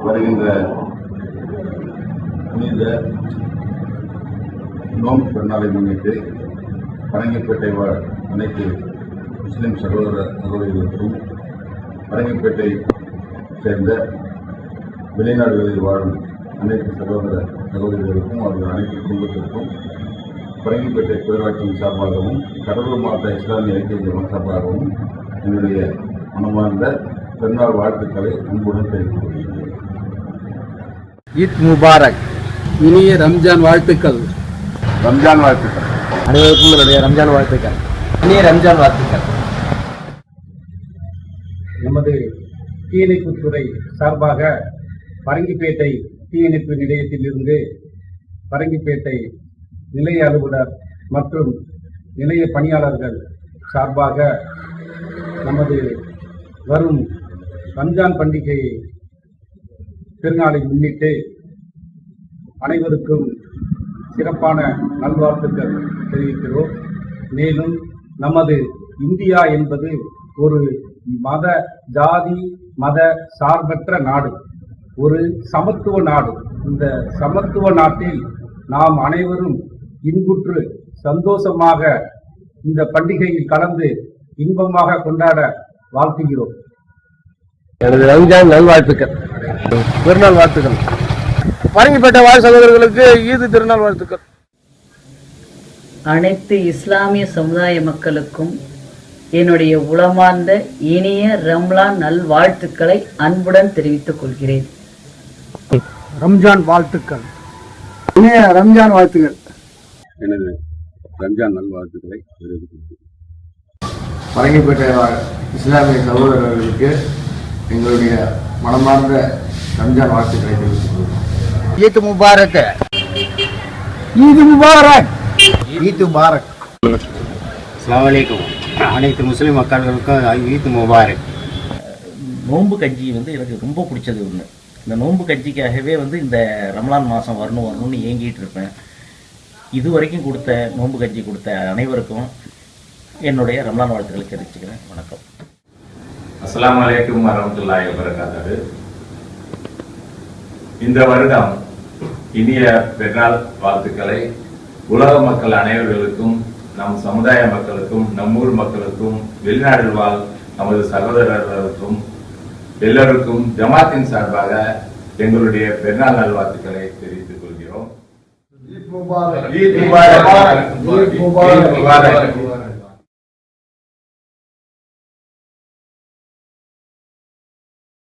வருகின்ற புனித நோன்பு பெருநாளை முன்னிட்டு பரங்கிப்பேட்டை வாழ் அனைத்து முஸ்லிம் சகோதர சகோதரிகளுக்கும் பரங்கிப்பேட்டை சேர்ந்த வெளிநாடுகளில் வாழும் அனைத்து சகோதர சகோதரிகளுக்கும் அவர்கள் அனைத்து குடும்பத்திற்கும் பரங்கிப்பேட்டை பேரூராட்சியின் சார்பாகவும் கடலூர் மாவட்ட இஸ்லாமிய ஐக்கிய சார்பாகவும் என்னுடைய மனமார்ந்த பெருநாள் வாழ்த்துக்களை அன்புடன் தெரிவித்துக் கொள்கிறேன். ஈத் முபாரக். இனிய ரம்ஜான் வாழ்த்துக்கள். ரம்ஜான் வாழ்த்துக்கள். அனைவருக்கும் என்னுடைய ரம்ஜான் வாழ்த்துக்கள். இனிய ரம்ஜான் வாழ்த்துக்கள். நமது தீயணைப்புத்துறை சார்பாக பரங்கிப்பேட்டை தீயணைப்பு நிலையத்திலிருந்து பரங்கிப்பேட்டை நிலைய அலுவலர் மற்றும் நிலைய பணியாளர்கள் சார்பாக நமது வரும் ரம்ஜான் பண்டிகை திருநாளை முன்னிட்டு அனைவருக்கும் சிறப்பான நல்வாழ்த்துக்கள் தெரிவிக்கிறோம். மேலும் நமது இந்தியா என்பது ஒரு மத ஜாதி மத சார்பற்ற நாடு, ஒரு சமத்துவ நாடு. இந்த சமத்துவ நாட்டில் நாம் அனைவரும் இன்புற்று சந்தோஷமாக இந்த பண்டிகையில் கலந்து இன்பமாக கொண்டாட வாழ்த்துகிறோம். எனது ரம்ஜான் நல்வாழ்த்துக்கள், பெருநாள் வாழ்த்துக்கள். பரங்கிப்பேட்டை வாழ் சகோதரர்களுக்கு ஈது திருநாள் வாழ்த்துக்கள். அனைத்து இஸ்லாமிய சமுதாய மக்களுக்கும் என்னுடைய உளமார்ந்த இனிய ரம்லான் நல்வாழ்த்துக்களை அன்புடன் தெரிவித்துக் கொள்கிறேன். ரம்ஜான் வாழ்த்துக்கள். இனிய ரம்ஜான் வாழ்த்துக்கள். எனது ரம்ஜான் நல்வாழ்த்துக்களை தெரிவித்துக் கொள்கிறேன். பரங்கிப்பேட்டை இஸ்லாமிய சகோதரர்களுக்கு எங்களுடைய மனமார்ந்த ரம்ஜான் வாழ்த்துக்களை தெரிவித்துக் கொள்கிறோம். Eid Mubarak. Eid Mubarak. Eid Mubarak. அஸ்ஸலாமு அலைக்கும். அனைத்து முஸ்லீம் மக்களுக்கும் ஈத் முபாரக். நோன்பு கஞ்சி எனக்கு ரொம்ப பிடிச்சது ஒன்று. இந்த நோன்பு கஞ்சிக்காகவே இந்த ரமலான் மாதம் வரணும்னு ஏங்கிட்டு இருப்பேன். இது வரைக்கும் கொடுத்த நோன்பு கஞ்சி கொடுத்த அனைவருக்கும் என்னுடைய ரமலான் வாழ்த்துக்களை தெரிவிச்சுக்கிறேன். வணக்கம். அஸ்ஸலாமு அலைக்கும் வரஹ்மத்துல்லாஹி வபரகாத்துஹு. இந்த வருடம் இனிய பெருநாள் வாழ்த்துக்களை உலக மக்கள் அனைவர்களுக்கும், நம் சமுதாய மக்களுக்கும், நம்மூர் மக்களுக்கும், வெளிநாட்டில் வாழ் நமது சகோதரர்களுக்கும் எல்லோருக்கும் ஜமாத்தின் சார்பாக எங்களுடைய பெருநாள் நல்வாழ்த்துக்களை தெரிவித்துக் கொள்கிறோம். ஈத் முபாரக். ஈத் முபாரக்.